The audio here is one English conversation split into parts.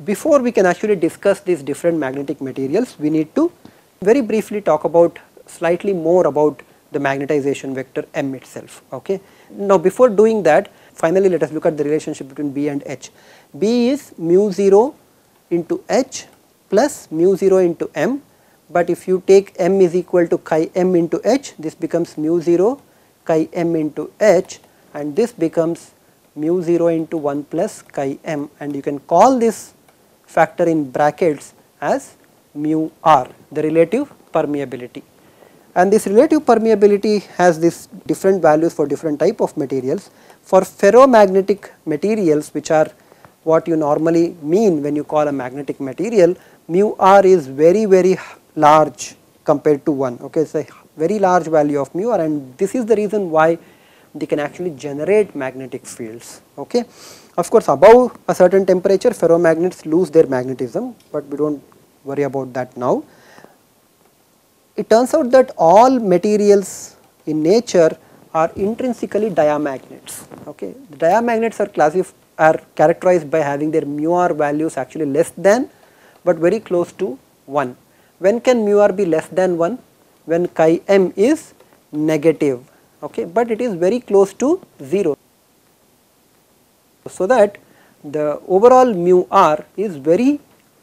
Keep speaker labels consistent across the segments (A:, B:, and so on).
A: before we can actually discuss these different magnetic materials, we need to very briefly talk about slightly more about the magnetization vector M itself. Okay. Now before doing that, finally let us look at the relationship between B and H. B is mu 0 into H plus mu 0 into M, but if you take M is equal to chi M into H, this becomes mu 0 chi M into H, and this becomes mu 0 into 1 plus chi M, and you can call this factor in brackets as mu R, the relative permeability. And this relative permeability has this different values for different type of materials. For ferromagnetic materials, which are what you normally mean when you call a magnetic material, mu R is very large compared to 1. Okay, it's a very large value of mu R, and this is the reason why they can actually generate magnetic fields. Okay. Of course, above a certain temperature ferromagnets lose their magnetism, but we do not worry about that now. It turns out that all materials in nature are intrinsically diamagnets. Okay. The diamagnets are characterized by having their mu R values actually less than but very close to 1. When can mu R be less than 1? When chi M is negative, okay, but it is very close to 0. So that the overall mu R is very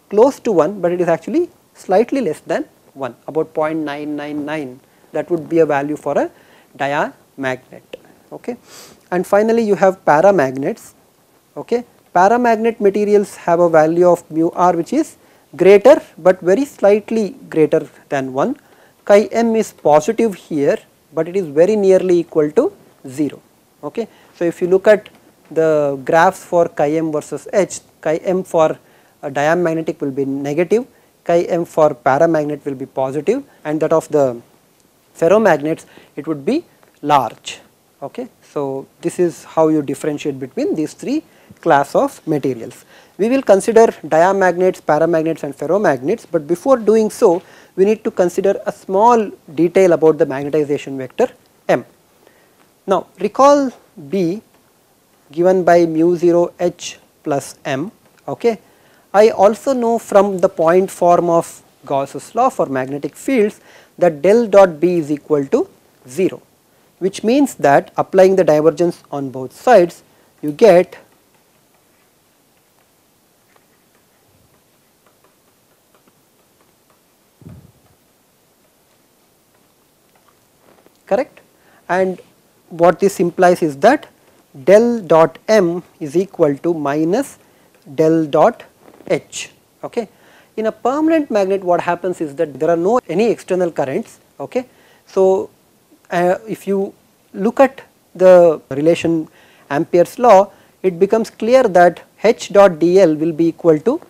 A: close to 1, but it is actually slightly less than 1, about 0.999. That would be a value for a diamagnet. Okay. And finally you have paramagnets. Okay. Paramagnet materials have a value of mu R which is greater but very slightly greater than 1. Chi M is positive here, but it is very nearly equal to 0. Okay. So if you look at the graphs for chi M versus H, chi M for a diamagnetic will be negative, chi M for paramagnet will be positive, and that of the ferromagnets it would be large. Okay. So this is how you differentiate between these three class of materials. We will consider diamagnets, paramagnets and ferromagnets, but before doing so we need to consider a small detail about the magnetization vector M. Now recall B given by mu 0 H plus M. Okay. I also know from the point form of Gauss's law for magnetic fields that del dot B is equal to 0, which means that applying the divergence on both sides you get correct, and what this implies is that del dot M is equal to minus del dot H. Okay. In a permanent magnet what happens is that there are no any external currents. Okay. So if you look at the relation Ampere's law, it becomes clear that H dot dl will be equal to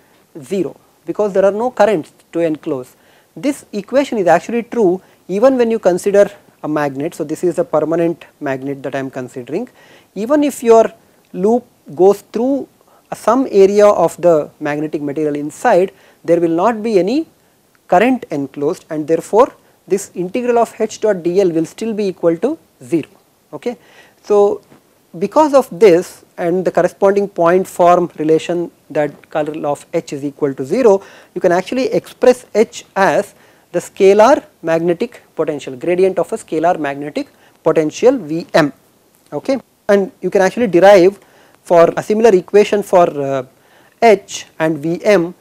A: 0 because there are no currents to enclose. This equation is actually true even when you consider a magnet. So this is a permanent magnet that I am considering. Even if your loop goes through some area of the magnetic material inside, there will not be any current enclosed, and therefore this integral of H dot dl will still be equal to 0. Okay. So because of this and the corresponding point form relation that curl of H is equal to 0, you can actually express H as the scalar magnetic potential, gradient of a scalar magnetic potential Vm. Okay. And you can actually derive for a similar equation for H and Vm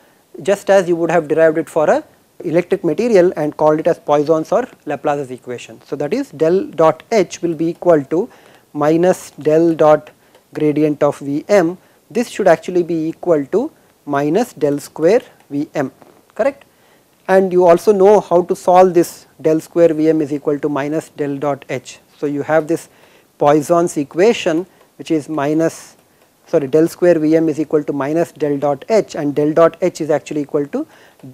A: just as you would have derived it for a electric material and called it as Poisson's or Laplace's equation. So that is del dot H will be equal to minus del dot gradient of Vm. This should actually be equal to minus del square Vm, correct. And you also know how to solve this del square Vm is equal to minus del dot H. So you have this Poisson's equation which is del square Vm is equal to minus del dot H, and del dot H is actually equal to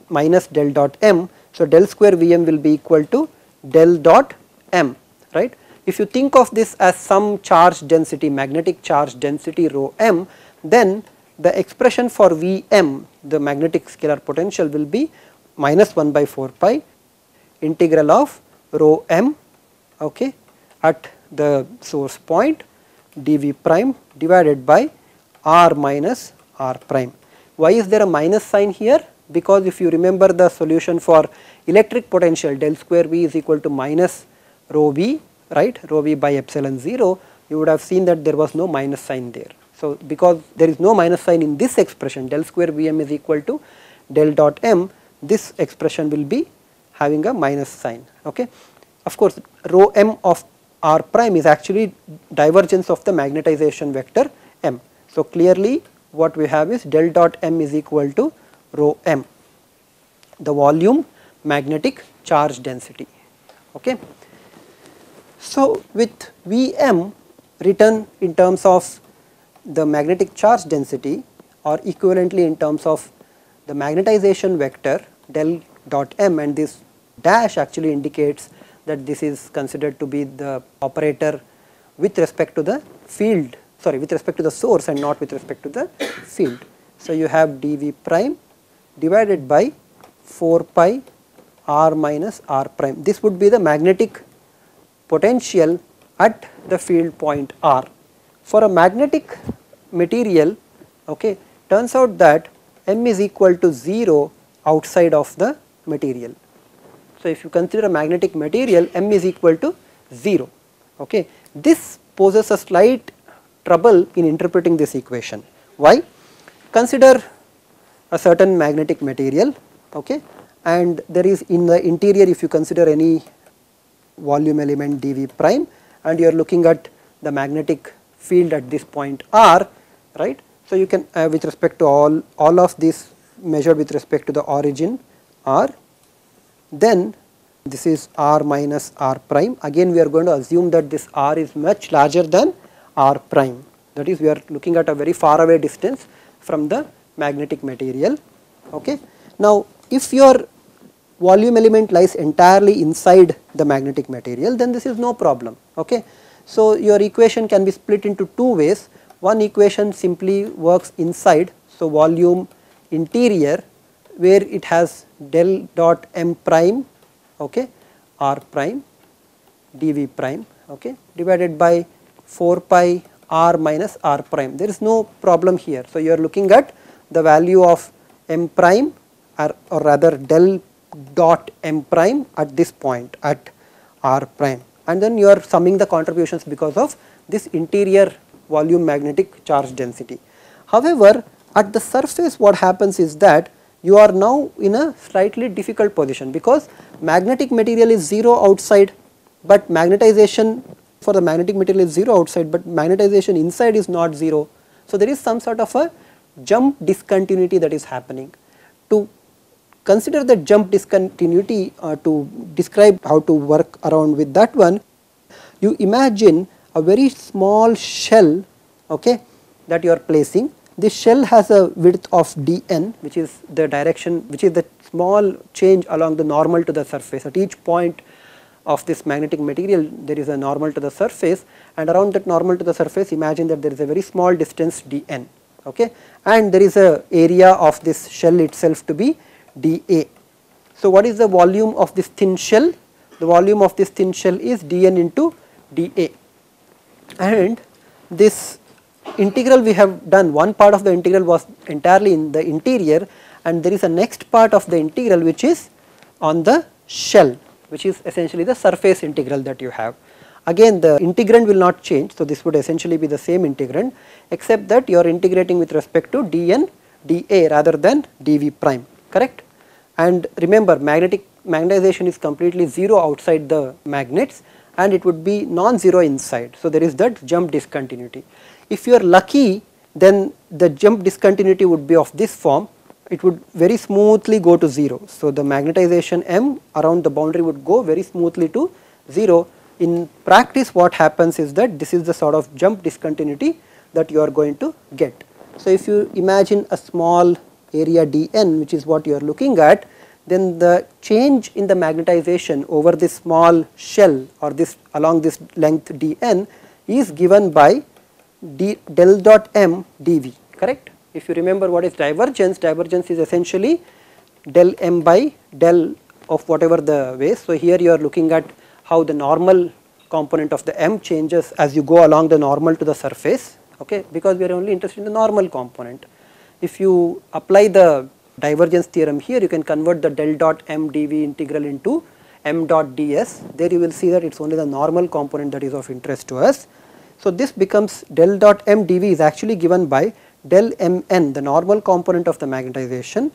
A: minus del dot M. So del square Vm will be equal to del dot M, right. If you think of this as some charge density, magnetic charge density rho m, then the expression for Vm, the magnetic scalar potential, will be minus 1 by 4 pi integral of rho m, okay, at the source point dv prime divided by r minus r prime. Why is there a minus sign here? Because if you remember the solution for electric potential, del square V is equal to minus rho V, right, rho V by epsilon 0, you would have seen that there was no minus sign there. So because there is no minus sign in this expression, del square Vm is equal to del dot m, this expression will be having a minus sign. Okay. Of course, rho m of r prime is actually divergence of the magnetization vector m. So clearly what we have is del dot m is equal to rho m, the volume magnetic charge density. Okay. So with Vm written in terms of the magnetic charge density or equivalently in terms of the magnetization vector del dot m, and this dash actually indicates that this is considered to be the operator with respect to the field, sorry, with respect to the source and not with respect to the field. So you have dV prime divided by 4 pi r minus r prime. This would be the magnetic potential at the field point r. For a magnetic material, okay, turns out that m is equal to 0 outside of the material. So if you consider a magnetic material, m is equal to 0. Okay. This poses a slight trouble in interpreting this equation. Why? Consider a certain magnetic material, okay, and there is in the interior, if you consider any volume element dV prime, and you are looking at the magnetic field at this point r, right. So you can with respect to all of this measured with respect to the origin r, then this is r minus r prime. Again we are going to assume that this r is much larger than r prime, that is we are looking at a very far away distance from the magnetic material. Okay. Now if your volume element lies entirely inside the magnetic material, then this is no problem. Okay. So your equation can be split into two ways. One equation simply works inside, so volume interior, where it has del dot m prime, okay, r prime dV prime, okay, divided by 4 pi r minus r prime. There is no problem here. So you are looking at the value of m prime or rather del dot m prime at this point at r prime, and then you are summing the contributions because of this interior volume magnetic charge density. However, at the surface what happens is that you are now in a slightly difficult position, because magnetic material is 0 outside, but magnetization for the magnetic material is 0 outside, but magnetization inside is not 0. So there is some sort of a jump discontinuity that is happening. To consider the jump discontinuity, to describe how to work around with that one, you imagine a very small shell, okay, that you are placing. This shell has a width of dn, which is the direction, which is the small change along the normal to the surface. At each point of this magnetic material there is a normal to the surface, and around that normal to the surface imagine that there is a very small distance dn, okay, and there is a area of this shell itself to be dA. So what is the volume of this thin shell? The volume of this thin shell is dn into dA, and this integral we have done, one part of the integral was entirely in the interior, and there is a next part of the integral which is on the shell, which is essentially the surface integral that you have. Again the integrand will not change, so this would essentially be the same integrand, except that you are integrating with respect to dn dA rather than dV prime, correct. And remember, magnetization is completely 0 outside the magnets, and it would be non-zero inside. So there is that jump discontinuity. If you are lucky, then the jump discontinuity would be of this form. It would very smoothly go to 0. So the magnetization m around the boundary would go very smoothly to 0. In practice what happens is that this is the sort of jump discontinuity that you are going to get. So if you imagine a small area dn, which is what you are looking at, then the change in the magnetization over this small shell or this along this length dn is given by del dot m dV, correct. If you remember what is divergence, divergence is essentially del m by del of whatever the way. So here you are looking at how the normal component of the m changes as you go along the normal to the surface, okay, because we are only interested in the normal component. if you apply the divergence theorem here, you can convert the del dot m dv integral into m dot ds. There you will see that it is only the normal component that is of interest to us. So this becomes del dot m dv is actually given by del mn, the normal component of the magnetization,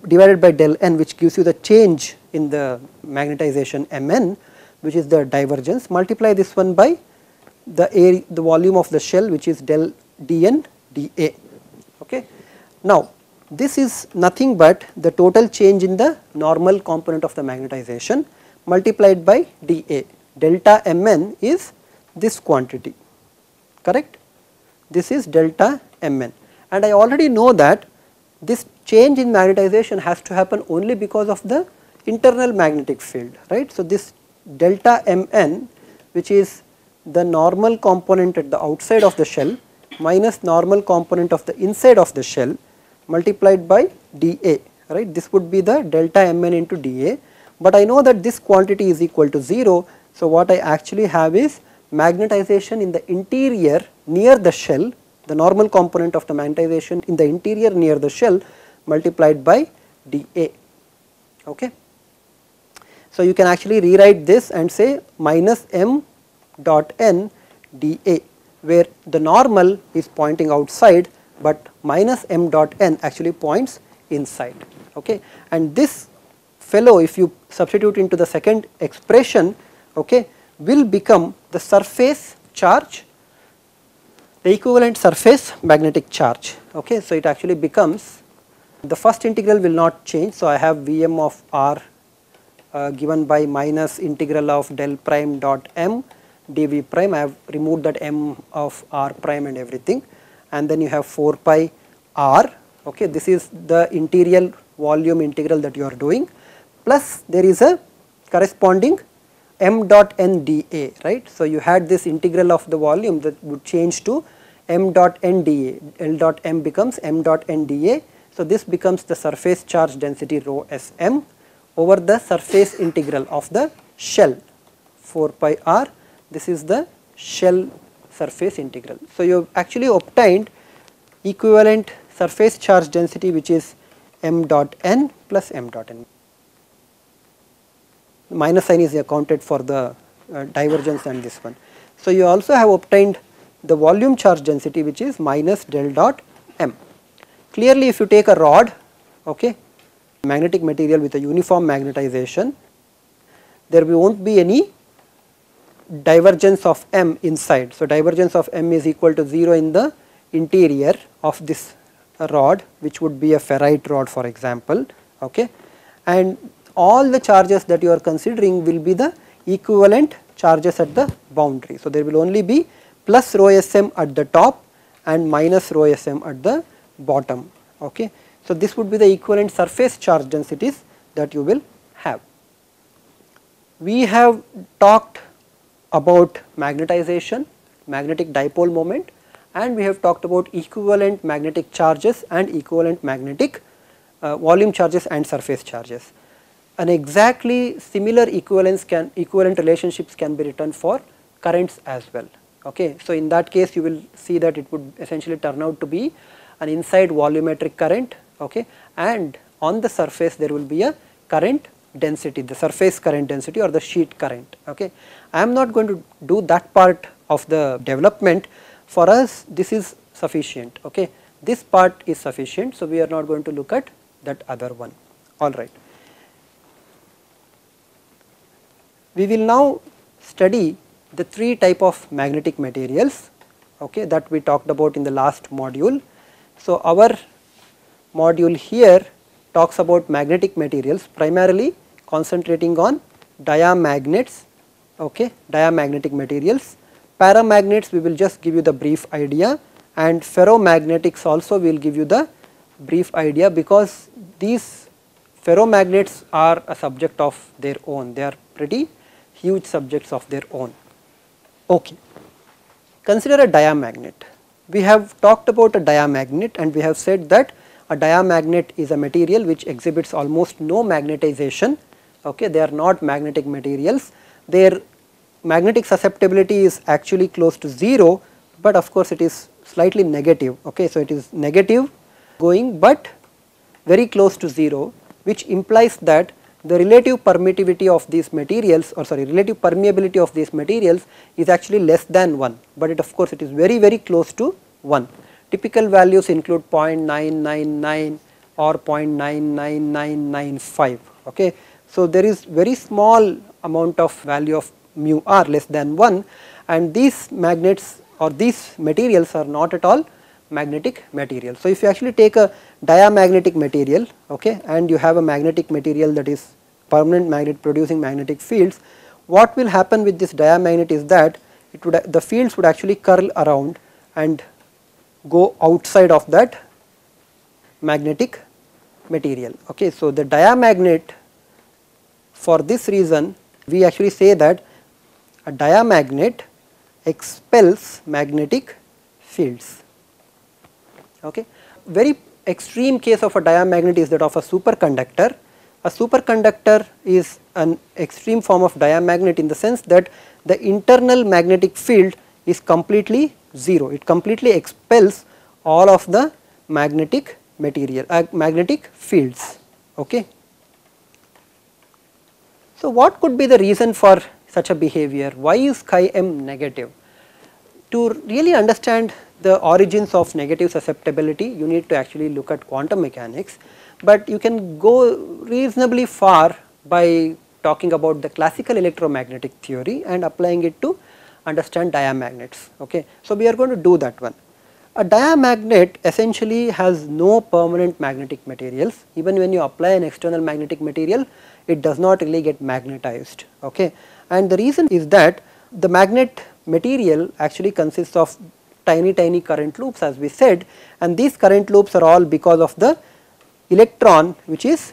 A: divided by del n, which gives you the change in the magnetization mn, which is the divergence. Multiply this one by the area, the volume of the shell, which is del dn dA. Okay. Now this is nothing but the total change in the normal component of the magnetization multiplied by dA. Delta mn is this quantity, correct? This is delta mn, and I already know that this change in magnetization has to happen only because of the internal magnetic field, right. So this delta mn, which is the normal component at the outside of the shell minus normal component of the inside of the shell multiplied by dA, right. This would be the delta mn into dA, but I know that this quantity is equal to 0. So what I actually have is magnetization in the interior near the shell, the normal component of the magnetization in the interior near the shell multiplied by dA. Okay. So you can actually rewrite this and say minus m dot n dA, where the normal is pointing outside, but minus m dot n actually points inside. Okay. And this fellow, if you substitute into the second expression, okay, will become the surface charge, the equivalent surface magnetic charge. Okay. So it actually becomes, the first integral will not change. So I have Vm of r given by minus integral of del prime dot m dv prime. I have removed that m of r prime and everything, and then you have 4 pi r. Okay. This is the interior volume integral that you are doing, plus there is a corresponding m dot n dA, right. So you had this integral of the volume that would change to m dot n dA, L dot m becomes m dot n dA. So this becomes the surface charge density rho Sm over the surface integral of the shell, 4 pi r. This is the shell surface integral. So you have actually obtained equivalent surface charge density, which is m dot n plus m dot n. Minus sign is accounted for the divergence and this one. So you also have obtained the volume charge density, which is minus del dot m. Clearly, if you take a rod, okay, magnetic material with a uniform magnetization, there won't be any divergence of m inside. So divergence of m is equal to 0 in the interior of this rod, which would be a ferrite rod, for example. Okay, and all the charges that you are considering will be the equivalent charges at the boundary. So there will only be plus rho Sm at the top and minus rho Sm at the bottom. Okay. So this would be the equivalent surface charge densities that you will have. We have talked about magnetization, magnetic dipole moment, and we have talked about equivalent magnetic charges and equivalent magnetic volume charges and surface charges. An exactly similar equivalent relationships can be written for currents as well. Okay. So in that case, you will see that it would essentially turn out to be an inside volumetric current, okay, and on the surface there will be a current density, the surface current density or the sheet current. Okay. I am not going to do that part of the development. For us this is sufficient. Okay. This part is sufficient, so we are not going to look at that other one. All right. We will now study the 3 type of magnetic materials, okay, that we talked about in the last module. So our module here talks about magnetic materials, primarily concentrating on diamagnets, okay, diamagnetic materials. Paramagnets we will just give you the brief idea, and ferromagnetics also we will give you the brief idea, because these ferromagnets are a subject of their own, they are pretty huge subjects of their own. Okay. Consider a diamagnet. We have talked about a diamagnet and we have said that a diamagnet is a material which exhibits almost no magnetization. Okay, they are not magnetic materials. Their magnetic susceptibility is actually close to 0, but of course it is slightly negative. Okay, so it is negative going but very close to 0, which implies that the relative permittivity of these materials, or sorry, relative permeability of these materials is actually less than 1, but it, of course it is very close to 1. Typical values include 0.999 or 0.99995. Okay. So there is very small amount of value of mu r less than 1, and these magnets or these materials are not at all magnetic material. So if you actually take a diamagnetic material, okay, and you have a magnetic material that is permanent magnet producing magnetic fields, what will happen with this diamagnet is that it would, the fields would actually curl around and go outside of that magnetic material. Okay. So the diamagnet, for this reason we actually say that a diamagnet expels magnetic fields. Okay. Very extreme case of a diamagnet is that of a superconductor. A superconductor is an extreme form of diamagnet in the sense that the internal magnetic field is completely 0. It completely expels all of the magnetic material, magnetic fields. Okay. So what could be the reason for such a behavior? Why is chi m negative? To really understand the origins of negative susceptibility, you need to actually look at quantum mechanics, but you can go reasonably far by talking about the classical electromagnetic theory and applying it to understand diamagnets. Okay. So we are going to do that one. A diamagnet essentially has no permanent magnetic materials. Even when you apply an external magnetic material, it does not really get magnetized. Okay. And the reason is that the magnet material actually consists of tiny current loops, as we said, and these current loops are all because of the electron which is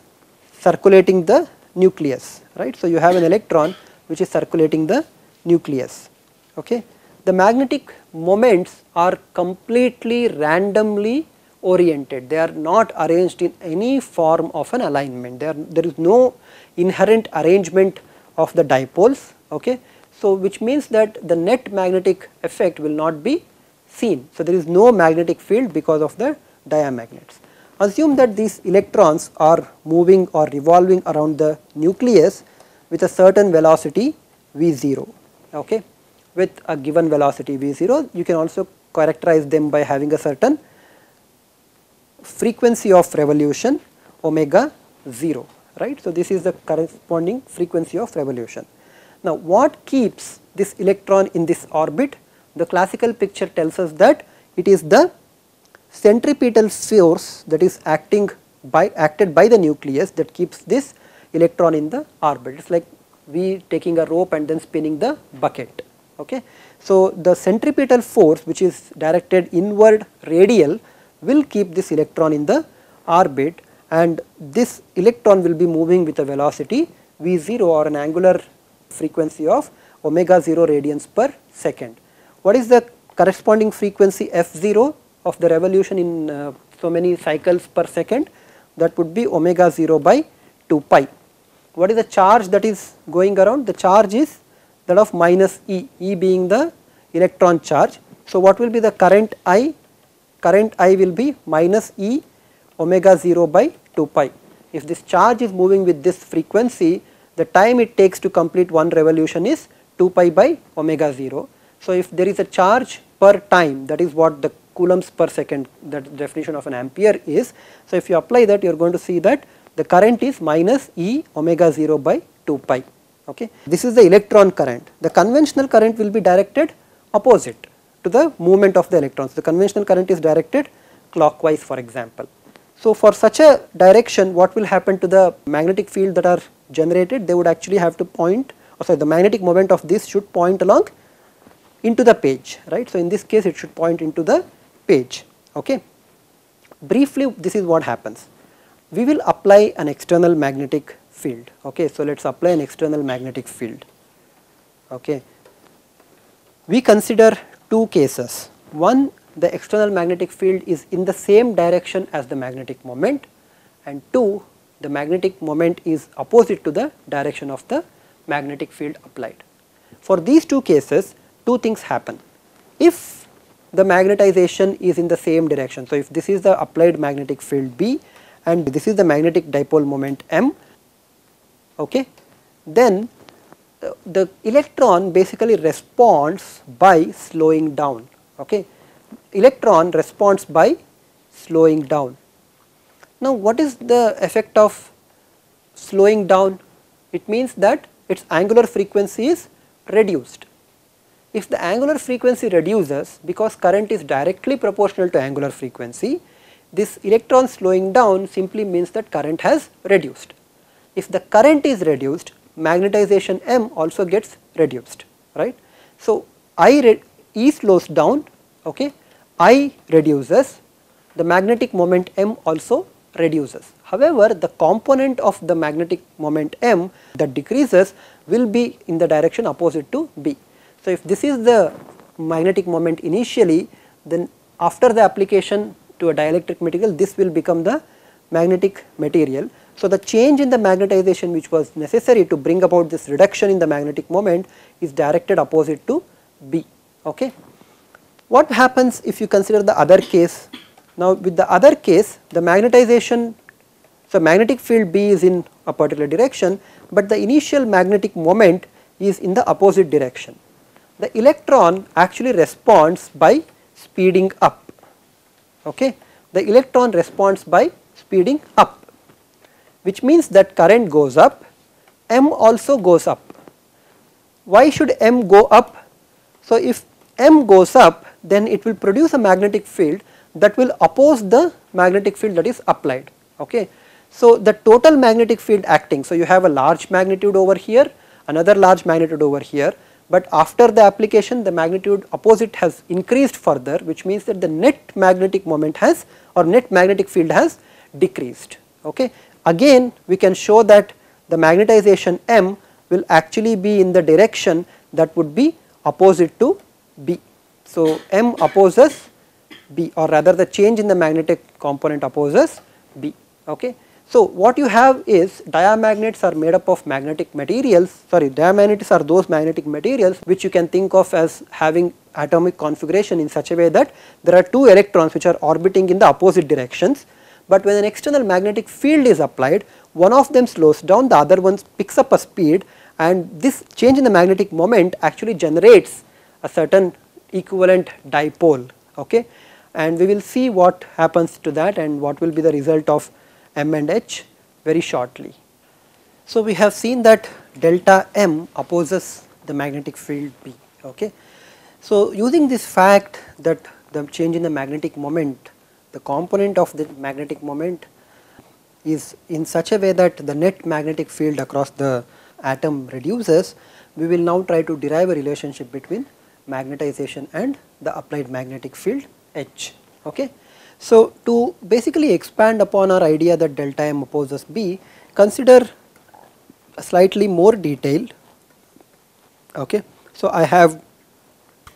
A: circulating the nucleus, right. So you have an electron which is circulating the nucleus. Okay. The magnetic moments are completely randomly oriented, they are not arranged in any form of an alignment, there is no inherent arrangement of the dipoles. Okay. So which means that the net magnetic effect will not be seen. So there is no magnetic field because of the diamagnets. Assume that these electrons are moving or revolving around the nucleus with a certain velocity v0. Okay. With a given velocity v0, you can also characterize them by having a certain frequency of revolution omega 0, right. So this is the corresponding frequency of revolution. Now what keeps this electron in this orbit? The classical picture tells us that it is the centripetal force that is acted by the nucleus that keeps this electron in the orbit. It is like we taking a rope and then spinning the bucket. Okay. So the centripetal force, which is directed inward radial, will keep this electron in the orbit, and this electron will be moving with a velocity v0 or an angular frequency of omega 0 radians per second. What is the corresponding frequency f0 of the revolution in so many cycles per second? That would be omega 0 by 2 pi. What is the charge that is going around? The charge is that of minus E, E being the electron charge. So what will be the current I? Current I will be minus E omega 0 by 2 pi. If this charge is moving with this frequency, the time it takes to complete one revolution is 2 pi by omega 0. So if there is a charge per time, that is what the coulombs per second, that definition of an ampere is. So if you apply that, you are going to see that the current is minus E omega 0 by 2 pi. Okay. This is the electron current. The conventional current will be directed opposite to the movement of the electrons. The conventional current is directed clockwise, for example. So for such a direction, what will happen to the magnetic field that are generated? They would actually have to point, or sorry, the magnetic moment of this should point along into the page, right. So in this case it should point into the page. Okay. Briefly, this is what happens. We will apply an external magnetic field. Okay. So let us apply an external magnetic field. Okay. We consider two cases. One, the external magnetic field is in the same direction as the magnetic moment, and two, the magnetic moment is opposite to the direction of the magnetic field applied. For these two cases, two things happen. If the magnetization is in the same direction. So if this is the applied magnetic field B and this is the magnetic dipole moment M, okay, then the electron basically responds by slowing down, okay. Electron responds by slowing down. Now what is the effect of slowing down? It means that its angular frequency is reduced. If the angular frequency reduces, because current is directly proportional to angular frequency, this electron slowing down simply means that current has reduced. If the current is reduced, magnetization M also gets reduced, right. So E slows down, okay, I reduces, the magnetic moment M also reduces. However, the component of the magnetic moment M that decreases will be in the direction opposite to B. So if this is the magnetic moment initially, then after the application to a dielectric material, this will become the magnetic material. So the change in the magnetization which was necessary to bring about this reduction in the magnetic moment is directed opposite to B, okay. What happens if you consider the other case? Now with the other case, the magnetization, so magnetic field B is in a particular direction, but the initial magnetic moment is in the opposite direction. The electron actually responds by speeding up, okay. The electron responds by speeding up, which means that current goes up, M also goes up. Why should M go up? So if M goes up, then it will produce a magnetic field that will oppose the magnetic field that is applied, okay. So the total magnetic field acting, so you have a large magnitude over here, another large magnitude over here, but after the application the magnitude opposite has increased further, which means that the net magnetic moment has, or net magnetic field has decreased, okay. Again we can show that the magnetization M will actually be in the direction that would be opposite to B. So M opposes B, or rather the change in the magnetic component opposes B, okay. So what you have is diamagnets are made up of magnetic materials, diamagnets are those magnetic materials which you can think of as having atomic configuration in such a way that there are two electrons which are orbiting in the opposite directions, but when an external magnetic field is applied, one of them slows down, the other one picks up a speed, and this change in the magnetic moment actually generates a certain equivalent dipole, okay, and we will see what happens to that and what will be the result of M and H very shortly. So we have seen that delta M opposes the magnetic field B, okay. So using this fact that the change in the magnetic moment, the component of the magnetic moment is in such a way that the net magnetic field across the atom reduces, we will now try to derive a relationship between magnetization and the applied magnetic field H, okay. So to basically expand upon our idea that delta M opposes B, consider a slightly more detailed, okay. So I have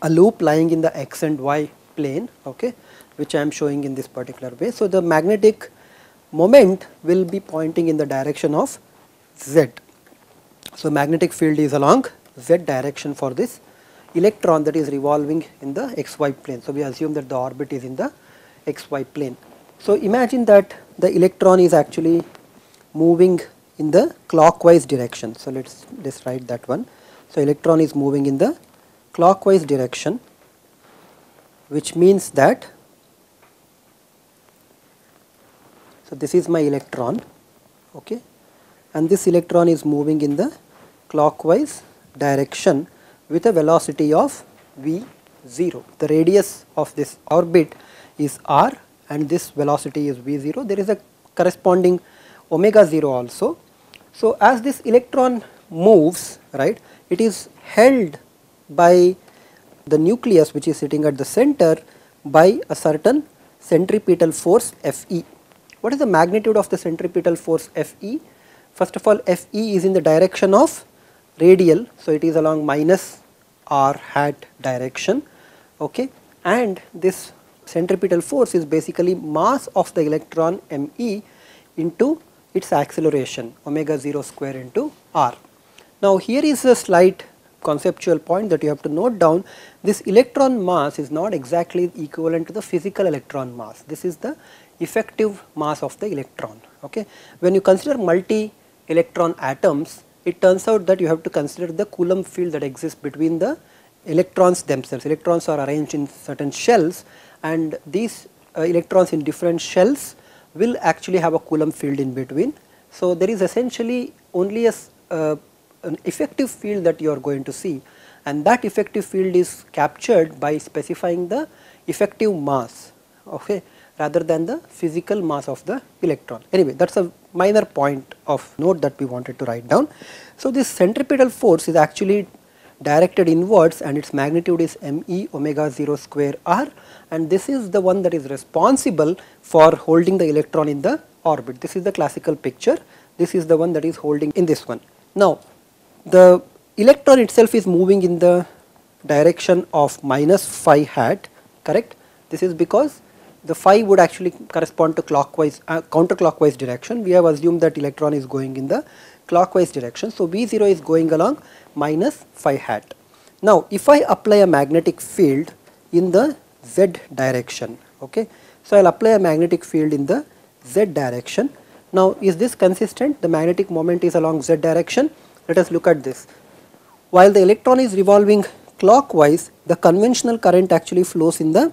A: a loop lying in the x and y plane, okay, which I am showing in this particular way. So the magnetic moment will be pointing in the direction of Z. So magnetic field is along Z direction for this electron that is revolving in the xy plane. So we assume that the orbit is in the xy plane. So imagine that the electron is actually moving in the clockwise direction. So let's write that one. So electron is moving in the clockwise direction, which means that, so this is my electron, okay, and this electron is moving in the clockwise direction with a velocity of v0. The radius of this orbit is r and this velocity is v0. There is a corresponding omega 0 also. So as this electron moves, right, it is held by the nucleus which is sitting at the center by a certain centripetal force Fe. What is the magnitude of the centripetal force Fe? First of all, Fe is in the direction of radial, so it is along minus r hat direction, okay, and this centripetal force is basically mass of the electron me into its acceleration omega 0 square into r. Now here is a slight conceptual point that you have to note down. This electron mass is not exactly equivalent to the physical electron mass. This is the effective mass of the electron. Okay. When you consider multi-electron atoms, it turns out that you have to consider the Coulomb field that exists between the electrons themselves. Electrons are arranged in certain shells, and these electrons in different shells will actually have a Coulomb field in between. So, there is essentially only an effective field that you are going to see, and that effective field is captured by specifying the effective mass, okay, rather than the physical mass of the electron. Anyway, that is a minor point of note that we wanted to write down. So, this centripetal force is actually directed inwards, and its magnitude is me omega 0 square r, and this is the one that is responsible for holding the electron in the orbit. This is the classical picture. This is the one that is holding in this one. Now, the electron itself is moving in the direction of minus phi hat, correct? This is because the phi would actually correspond to clockwise, counterclockwise direction. We have assumed that electron is going in the clockwise direction. So, V0 is going along minus phi hat. Now, if I apply a magnetic field in the z direction, okay. So, I will apply a magnetic field in the z direction. Now, is this consistent? The magnetic moment is along z direction. Let us look at this. While the electron is revolving clockwise, the conventional current actually flows in the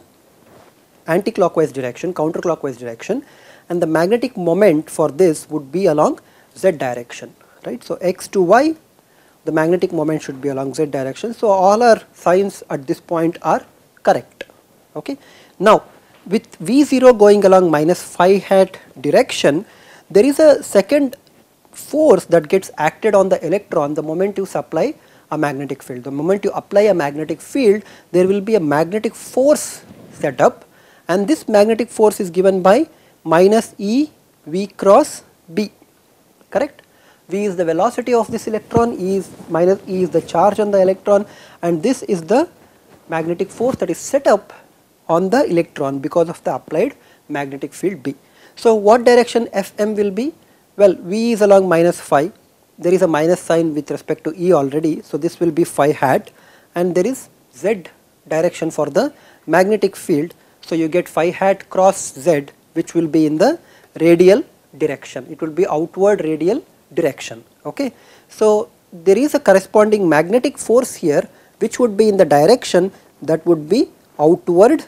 A: anti-clockwise direction, counterclockwise direction, and the magnetic moment for this would be along z direction, right. So, x to y, the magnetic moment should be along z direction. So, all our signs at this point are correct. Okay. Now, with V0 going along minus phi hat direction, there is a second force that gets acted on the electron the moment you supply a magnetic field. The moment you apply a magnetic field, there will be a magnetic force set up, and this magnetic force is given by minus E V cross B, correct. V is the velocity of this electron, E is minus E is the charge on the electron, and this is the magnetic force that is set up on the electron because of the applied magnetic field B. So, what direction Fm will be? Well, V is along minus phi, there is a minus sign with respect to E already. So, this will be phi hat, and there is Z direction for the magnetic field. So, you get phi hat cross Z, which will be in the radial direction, it will be outward radial direction. Okay. So, there is a corresponding magnetic force here which would be in the direction that would be outward,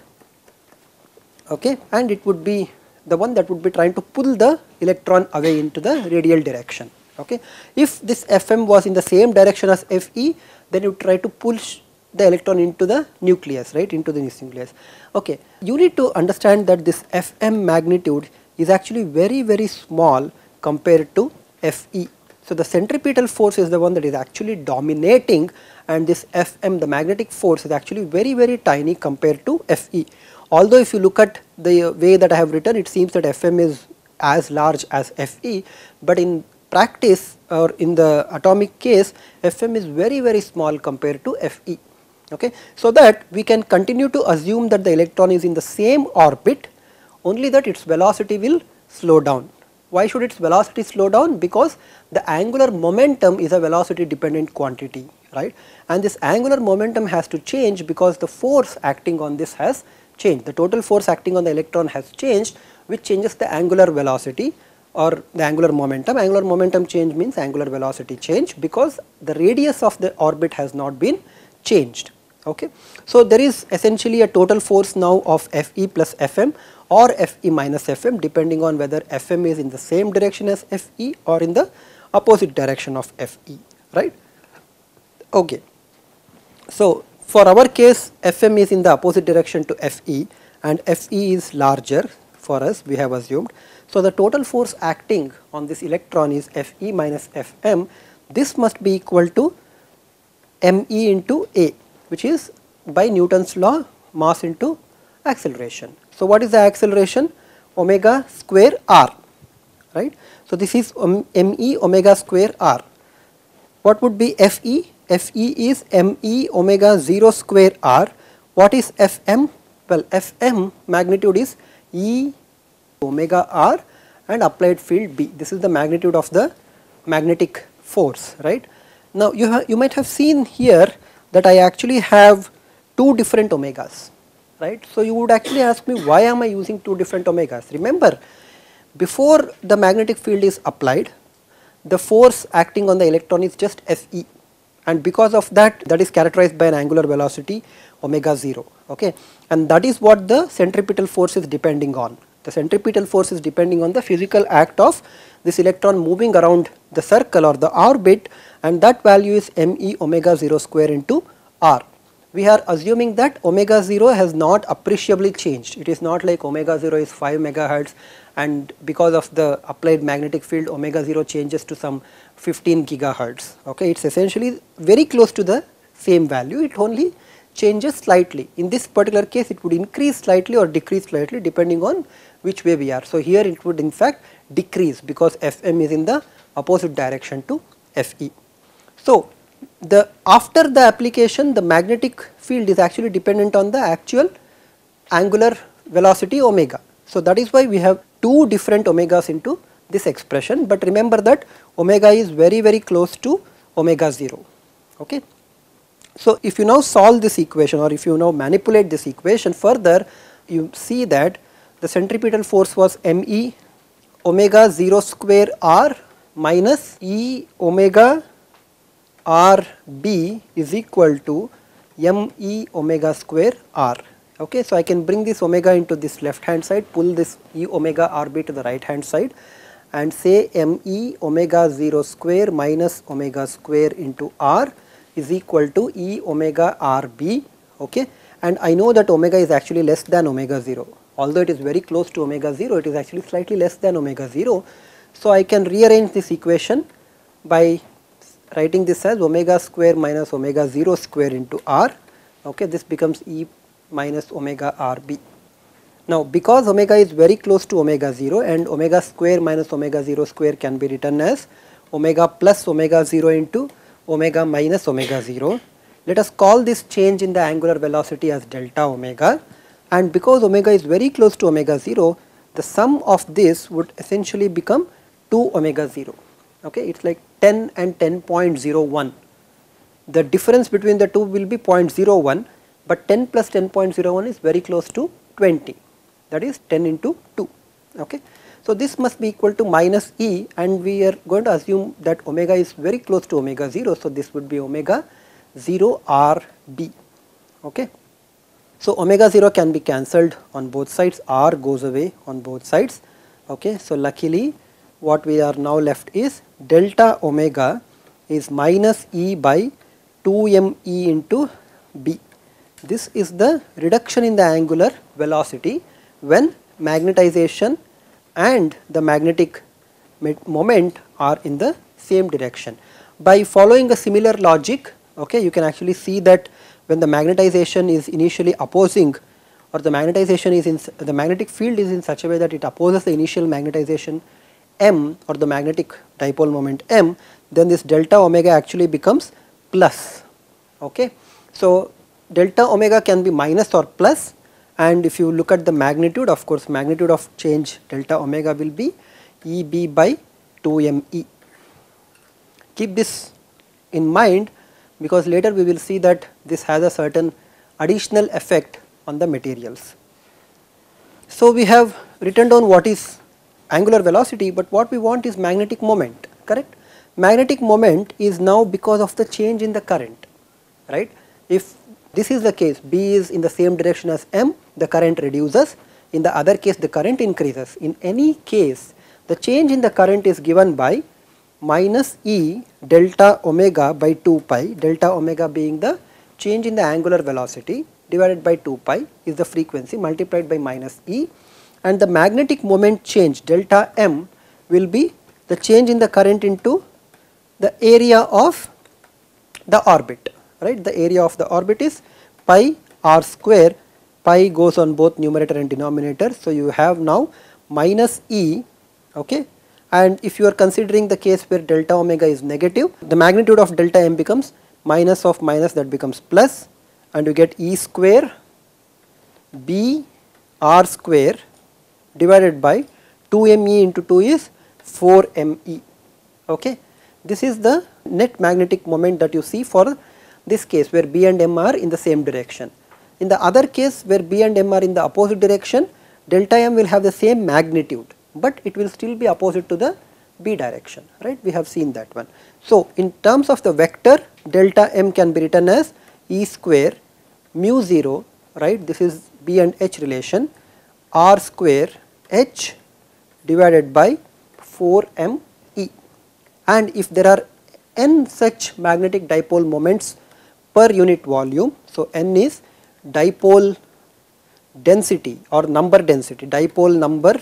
A: okay, and it would be the one that would be trying to pull the electron away into the radial direction. Okay. If this Fm was in the same direction as Fe, then you try to push the electron into the nucleus, right, into the nucleus. Okay. You need to understand that this Fm magnitude is actually very small compared to Fe. So, the centripetal force is the one that is actually dominating, and this Fm, the magnetic force, is actually very tiny compared to Fe. Although if you look at the way that I have written, it seems that Fm is as large as Fe, but in practice or in the atomic case, Fm is very small compared to Fe. Okay. So, that we can continue to assume that the electron is in the same orbit, only that its velocity will slow down. Why should its velocity slow down? Because the angular momentum is a velocity dependent quantity, right, and this angular momentum has to change because the force acting on this has changed. The total force acting on the electron has changed, which changes the angular velocity or the angular momentum. Angular momentum change means angular velocity change because the radius of the orbit has not been changed. Okay. So, there is essentially a total force now of Fe plus Fm or Fe minus Fm, depending on whether Fm is in the same direction as Fe or in the opposite direction of Fe, right. Okay. So, for our case, Fm is in the opposite direction to Fe, and Fe is larger for us, we have assumed. So, the total force acting on this electron is Fe minus Fm. This must be equal to me into A, which is by Newton's law, mass into acceleration. So, what is the acceleration? Omega square r, right. So, this is me omega square r. What would be Fe? Fe is me omega 0 square r. What is Fm? Well, Fm magnitude is E omega r and applied field B. This is the magnitude of the magnetic force, right. Now you might have seen here that I actually have two different omegas, right. So you would actually ask me, why am I using two different omegas? Remember, before the magnetic field is applied, the force acting on the electron is just Fe, and because of that, that is characterized by an angular velocity omega 0, okay, and that is what the centripetal force is depending on. The centripetal force is depending on the physical act of this electron moving around the circle or the orbit, and that value is me omega 0 square into r. We are assuming that omega 0 has not appreciably changed. It is not like omega 0 is 5 megahertz, and because of the applied magnetic field omega 0 changes to some 15 gigahertz. Okay, it is essentially very close to the same value, it only changes slightly. In this particular case, it would increase slightly or decrease slightly depending on which way we are. So here it would in fact decrease because Fm is in the opposite direction to Fe. So after the application, the magnetic field is actually dependent on the actual angular velocity omega. So that is why we have two different omegas into this expression, but remember that omega is very close to omega 0. Okay. So if you now solve this equation, or if you now manipulate this equation further, you see that the centripetal force was me omega 0 square r minus e omega r b is equal to me omega square r. Okay, so I can bring this omega into this left hand side, pull this e omega r b to the right hand side, and say me omega 0 square minus omega square into r is equal to e omega r b. Okay, and I know that omega is actually less than omega 0. Although it is very close to omega 0, it is actually slightly less than omega 0. So I can rearrange this equation by writing this as omega square minus omega 0 square into r. Okay, this becomes e minus omega r b. Now because omega is very close to omega 0, and omega square minus omega 0 square can be written as omega plus omega 0 into omega minus omega 0. Let us call this change in the angular velocity as delta omega, and because omega is very close to omega 0, the sum of this would essentially become 2 omega 0. Okay, it is like 10 and 10.01. The difference between the two will be 0.01, but 10 plus 10.01 is very close to 20, that is 10 into 2. Okay. So this must be equal to minus e, and we are going to assume that omega is very close to omega 0, so this would be omega 0 r b. Okay. So omega 0 can be cancelled on both sides, r goes away on both sides. Okay. So luckily what we are now left is delta omega is minus e by 2 me into b. This is the reduction in the angular velocity when magnetization and the magnetic moment are in the same direction. By following a similar logic, okay, you can actually see that when the magnetization is initially opposing, or the magnetization is in the magnetic field is in such a way that it opposes the initial magnetization m, or the magnetic dipole moment m, then this delta omega actually becomes plus. Okay. So delta omega can be minus or plus, and if you look at the magnitude, of course magnitude of change delta omega will be Eb by 2me. Keep this in mind, because later we will see that this has a certain additional effect on the materials. So we have written down what is angular velocity, but what we want is magnetic moment, correct? Magnetic moment is now because of the change in the current, right? If this is the case, B is in the same direction as M, the current reduces. In the other case, the current increases. In any case, the change in the current is given by minus E delta omega by 2 pi, delta omega being the change in the angular velocity divided by 2 pi is the frequency multiplied by minus E, and the magnetic moment change delta M will be the change in the current into the area of the orbit. Right, the area of the orbit is pi r square, pi goes on both numerator and denominator. So you have now minus E, okay, and if you are considering the case where delta omega is negative, the magnitude of delta m becomes minus of minus, that becomes plus, and you get E square b r square divided by 2me into 2 is 4me. Okay, this is the net magnetic moment that you see for this case where B and M are in the same direction. In the other case where B and M are in the opposite direction, delta M will have the same magnitude, but it will still be opposite to the B direction, right. We have seen that one. So, in terms of the vector, delta M can be written as E square mu 0, right, this is B and H relation, R square H divided by 4m E. And if there are n such magnetic dipole moments per unit volume, so n is dipole density or number density, dipole number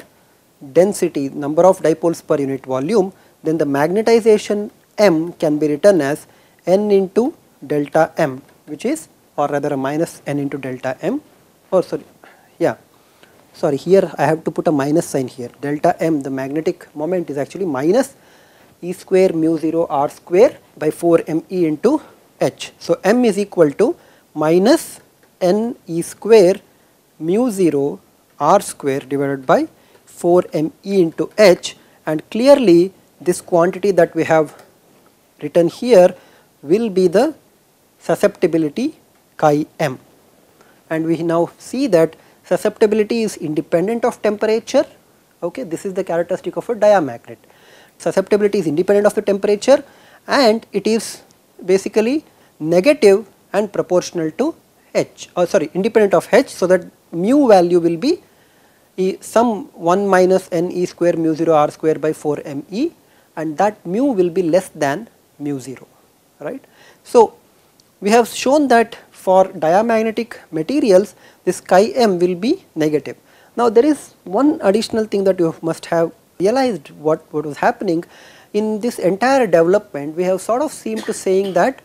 A: density, number of dipoles per unit volume, then the magnetization M can be written as n into delta M, which is, or rather a minus n into delta M, oh sorry, yeah, sorry, here I have to put a minus sign here, delta M, the magnetic moment is actually minus E square mu 0 R square by 4 m E into H. So, M is equal to minus n E square mu 0 R square divided by 4 m E into H, and clearly this quantity that we have written here will be the susceptibility chi m. And we now see that susceptibility is independent of temperature, okay, this is the characteristic of a diamagnet. Susceptibility is independent of the temperature and it is basically negative and proportional to H, independent of H, so that mu value will be some 1 minus n E square mu 0 R square by 4 m E, and that mu will be less than mu 0, right. So, we have shown that for diamagnetic materials this chi m will be negative. Now, there is one additional thing that you must have realized what was happening in this entire development. We have sort of seemed to saying that,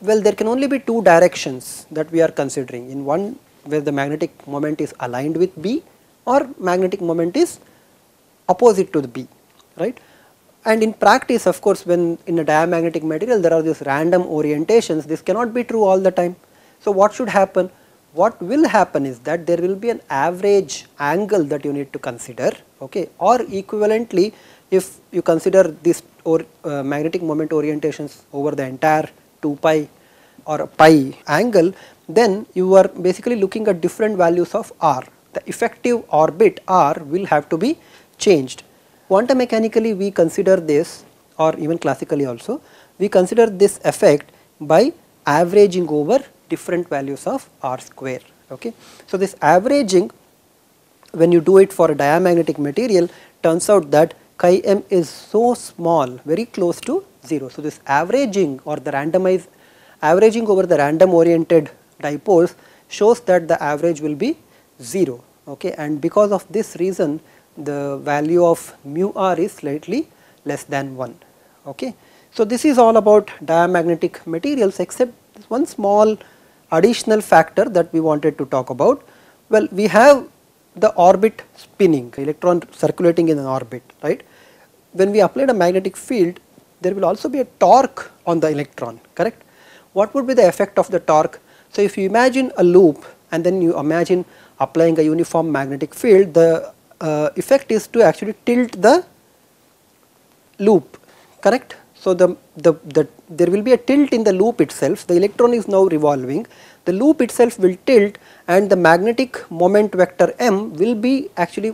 A: well, there can only be two directions that we are considering, in one where the magnetic moment is aligned with B or magnetic moment is opposite to the B, right. And in practice, of course, when in a diamagnetic material there are these random orientations, this cannot be true all the time. So, what should happen? What will happen is that there will be an average angle that you need to consider, okay, or equivalently if you consider this magnetic moment orientations over the entire 2 pi or pi angle, then you are basically looking at different values of R. The effective orbit R will have to be changed. Quantum mechanically we consider this, or even classically also, we consider this effect by averaging over different values of R square, okay. So, this averaging, when you do it for a diamagnetic material, turns out that chi m is so small, very close to 0. So, this averaging or the averaging over the random oriented dipoles shows that the average will be 0, okay, and because of this reason the value of mu r is slightly less than 1, okay. So, this is all about diamagnetic materials, except one small additional factor that we wanted to talk about. Well, we have the orbit spinning, electron circulating in an orbit, right. When we applied a magnetic field, there will also be a torque on the electron, correct. What would be the effect of the torque? So, if you imagine a loop and then you imagine applying a uniform magnetic field, the effect is to actually tilt the loop, correct. So, there will be a tilt in the loop itself, the electron is now revolving, the loop itself will tilt and the magnetic moment vector M will be actually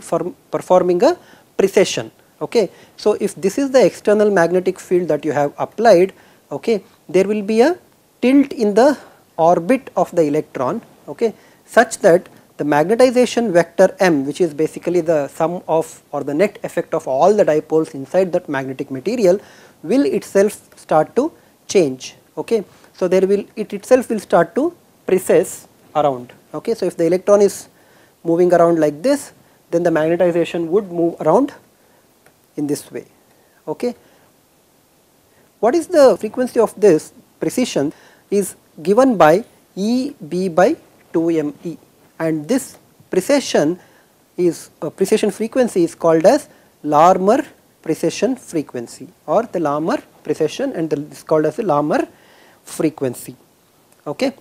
A: performing a precession, okay. So, if this is the external magnetic field that you have applied, okay, there will be a tilt in the orbit of the electron, okay, such that the magnetization vector M, which is basically the sum of or the net effect of all the dipoles inside that magnetic material, will itself start to change, okay. So, it itself will start to precess around, okay. So, if the electron is moving around like this, then the magnetization would move around in this way, okay. What is the frequency of this precession is given by E B by 2 me, and this precession frequency is called as Larmor precession frequency, or the Larmor precession, and this is called as the Larmor frequency, okay.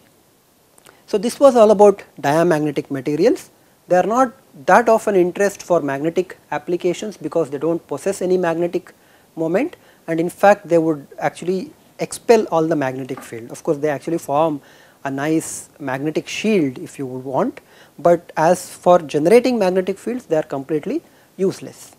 A: So, this was all about diamagnetic materials. They are not that of an interest for magnetic applications because they do not possess any magnetic moment, and in fact they would actually expel all the magnetic field. Of course, they actually form a nice magnetic shield if you would want, but as for generating magnetic fields, they are completely useless.